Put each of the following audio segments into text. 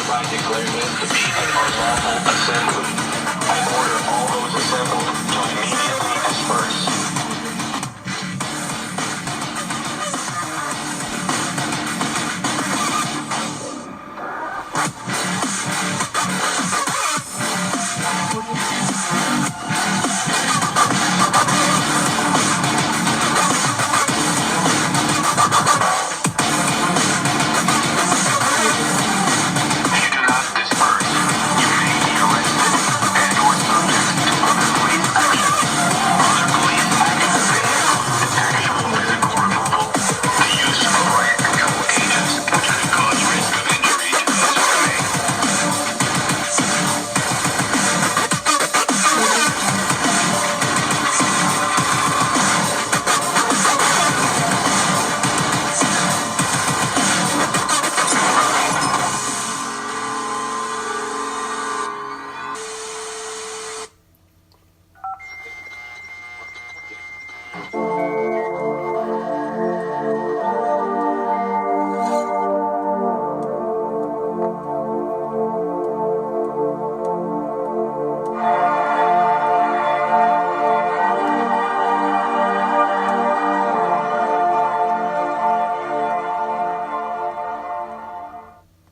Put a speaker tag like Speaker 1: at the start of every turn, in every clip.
Speaker 1: hereby declare this to be an unlawful assembly. I order all those assembled to immediately disperse. If you do not disperse, you may be arrested and/or subject to other police action. Other police actions include actual physical removal, the use of riot control agents which could cause risk of injury to those who remain.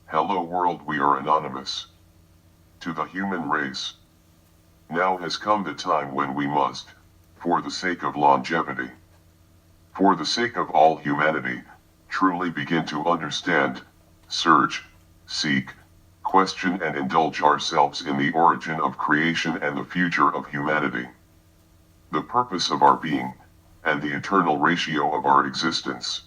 Speaker 2: Hello world, we are anonymous. To the human race. Now has come the time when we must, for the sake of longevity, for the sake of all humanity, truly begin to understand, search, seek, question and indulge ourselves in the origin of creation and the future of humanity. The purpose of our being, and the eternal ratio of our existence.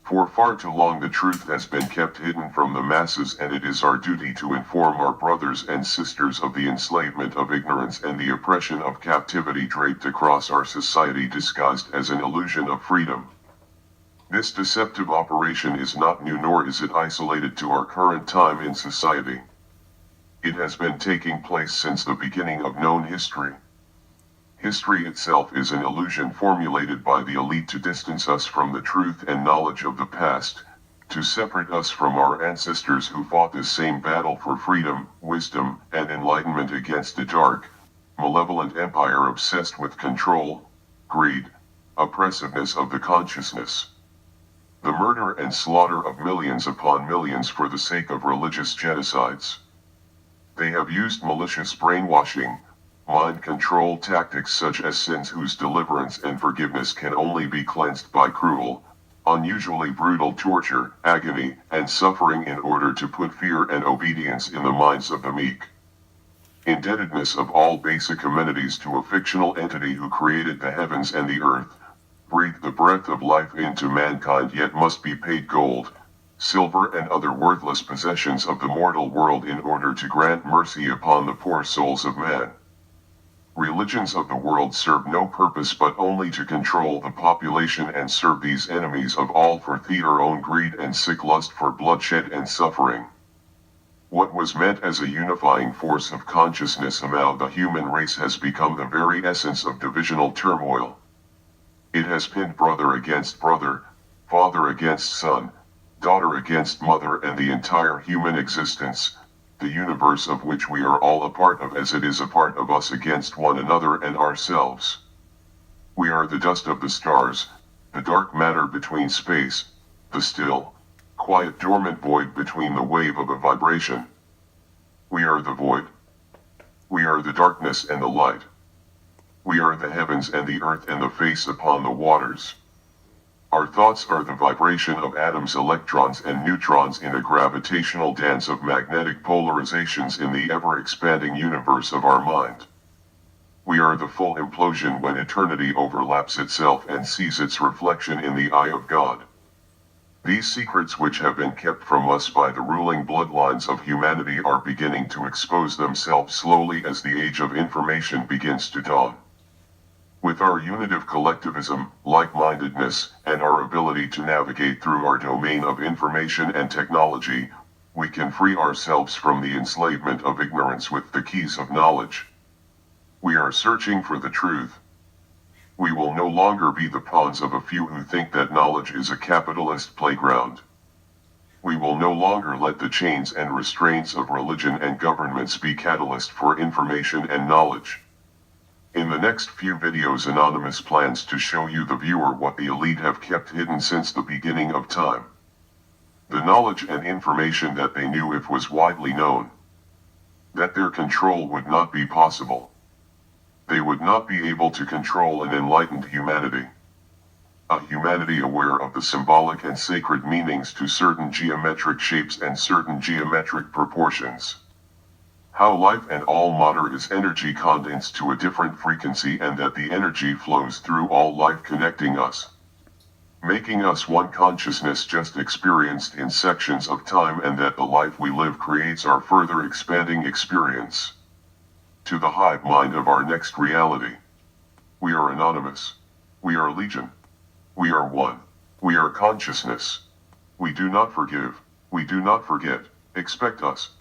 Speaker 2: For far too long the truth has been kept hidden from the masses, and it is our duty to inform our brothers and sisters of the enslavement of ignorance and the oppression of captivity draped across our society disguised as an illusion of freedom. This deceptive operation is not new, nor is it isolated to our current time in society. It has been taking place since the beginning of known history. History itself is an illusion formulated by the elite to distance us from the truth and knowledge of the past, to separate us from our ancestors who fought this same battle for freedom, wisdom, and enlightenment against a dark, malevolent empire obsessed with control, greed, oppressiveness of the consciousness. The murder and slaughter of millions upon millions for the sake of religious genocides. They have used malicious brainwashing, mind control tactics such as sins whose deliverance and forgiveness can only be cleansed by cruel, unusually brutal torture, agony, and suffering in order to put fear and obedience in the minds of the meek. Indebtedness of all basic amenities to a fictional entity who created the heavens and the earth, breathed the breath of life into mankind, yet must be paid gold, silver and other worthless possessions of the mortal world in order to grant mercy upon the poor souls of man. Religions of the world serve no purpose but only to control the population and serve these enemies of all for their own greed and sick lust for bloodshed and suffering. What was meant as a unifying force of consciousness among the human race has become the very essence of divisional turmoil. It has pinned brother against brother, father against son, daughter against mother, and the entire human existence, the universe of which we are all a part of as it is a part of us, against one another and ourselves. We are the dust of the stars, the dark matter between space, the still, quiet dormant void between the wave of a vibration. We are the void. We are the darkness and the light. We are the heavens and the earth and the face upon the waters. Our thoughts are the vibration of atoms, electrons and neutrons in a gravitational dance of magnetic polarizations in the ever-expanding universe of our mind. We are the full implosion when eternity overlaps itself and sees its reflection in the eye of God. These secrets, which have been kept from us by the ruling bloodlines of humanity, are beginning to expose themselves slowly as the age of information begins to dawn. With our unitive collectivism, like-mindedness, and our ability to navigate through our domain of information and technology, we can free ourselves from the enslavement of ignorance with the keys of knowledge. We are searching for the truth. We will no longer be the pawns of a few who think that knowledge is a capitalist playground. We will no longer let the chains and restraints of religion and governments be catalyst for information and knowledge. In the next few videos, Anonymous plans to show you the viewer what the elite have kept hidden since the beginning of time. The knowledge and information that they knew if was widely known. That their control would not be possible. They would not be able to control an enlightened humanity. A humanity aware of the symbolic and sacred meanings to certain geometric shapes and certain geometric proportions. How life and all matter is energy condensed to a different frequency, and that the energy flows through all life, connecting us, making us one consciousness just experienced in sections of time, and that the life we live creates our further expanding experience to the hive mind of our next reality. We are Anonymous. We are Legion. We are one. We are consciousness. We do not forgive. We do not forget. Expect us.